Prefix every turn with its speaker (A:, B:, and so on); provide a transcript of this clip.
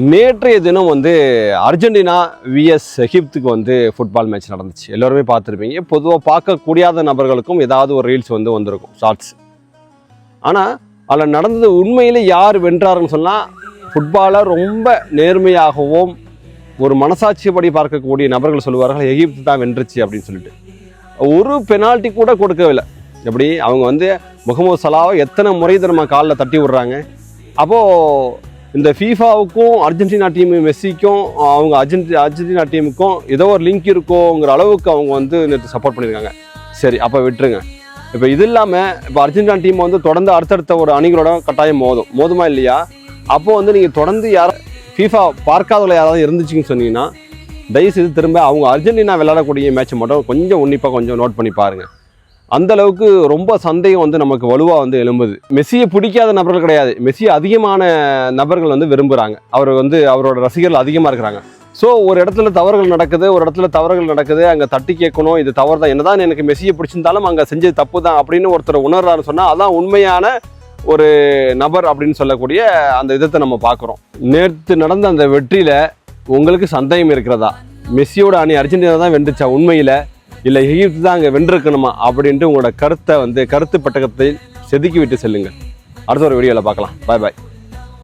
A: நேற்றைய தினம் வந்து அர்ஜென்டினா விஎஸ் எகிப்துக்கு வந்து ஃபுட்பால் மேட்ச் நடந்துச்சு. எல்லோருமே பார்த்துருப்பீங்க. பொதுவாக பார்க்கக்கூடாத நபர்களுக்கும் ஏதாவது ஒரு ரீல்ஸ் வந்து வந்திருக்கும், ஷார்ட்ஸ். ஆனால் அதில் நடந்தது உண்மையில் யார் வென்றாருன்னு சொன்னால், ஃபுட்பாலை ரொம்ப நேர்மையாகவும் ஒரு மனசாட்சிப்படி பார்க்கக்கூடிய நபர்கள் சொல்லுவார்கள் எகிப்து தான் வென்றுச்சு அப்படின்னு சொல்லிட்டு. ஒரு பெனால்ட்டி கூட கொடுக்கவில்லை. எப்படி அவங்க வந்து முகமது சலாவை எத்தனை முறை நம்ம காலில் தட்டி விடுறாங்க. அப்போது இந்த ஃபீஃபாவுக்கும் அர்ஜென்டினா டீமு மெஸ்ஸிக்கும் அவங்க அர்ஜென்டினா டீமுக்கும் ஏதோ ஒரு லிங்க் இருக்கோங்கிற அளவுக்கு அவங்க வந்து நேற்று சப்போர்ட் பண்ணியிருக்காங்க. சரி, அப்போ விட்டுருங்க. இப்போ இது இல்லாமல் இப்போ அர்ஜென்டினா டீம் வந்து தொடர்ந்து அடுத்தடுத்த ஒரு அணிகளோட கட்டாயம் மோதுமா இல்லையா? அப்போது வந்து நீங்கள் தொடர்ந்து ஃபீஃபா பார்க்காதவங்கள யாராவது இருந்துச்சுன்னு சொன்னீங்கன்னா தயவுசெய்து திரும்ப அவங்க அர்ஜென்டினா விளையாடக்கூடிய மேட்ச்சை மட்டும் கொஞ்சம் உன்னிப்பாக கொஞ்சம் நோட் பண்ணி பாருங்கள். அந்த அளவுக்கு ரொம்ப சந்தேகம் வந்து நமக்கு வலுவாக வந்து எழும்புது. மெஸ்ஸியை பிடிக்காத நபர்கள் கிடையாது, மெஸ்ஸியை அதிகமான நபர்கள் வந்து விரும்புகிறாங்க. அவர் வந்து அவரோட ரசிகர்கள் அதிகமாக இருக்கிறாங்க. ஸோ ஒரு இடத்துல தவறுகள் நடக்குது, அங்கே தட்டி கேட்கணும், இது தவறு தான், என்னதான் எனக்கு மெஸ்ஸியை பிடிச்சிருந்தாலும் அங்கே செஞ்சது தப்பு தான் அப்படின்னு ஒருத்தர் உணர்றாருன்னு சொன்னால் அதான் உண்மையான ஒரு நபர் அப்படின்னு சொல்லக்கூடிய அந்த விதத்தை நம்ம பார்க்குறோம். நேற்று நடந்த அந்த வெற்றியில் உங்களுக்கு சந்தேகம் இருக்கிறதா? மெஸ்ஸியோட அணி அர்ஜென்டினா தான் வென்றுச்சா உண்மையில், இல்லை எகிப்து தான் அங்கே வென்றிருக்கணுமா அப்படின்ட்டு உங்களோட கருத்து பெட்டகத்தை செதுக்கி விட்டு செல்லுங்கள். அடுத்த ஒரு வீடியோவில் பார்க்கலாம். பாய் பாய்.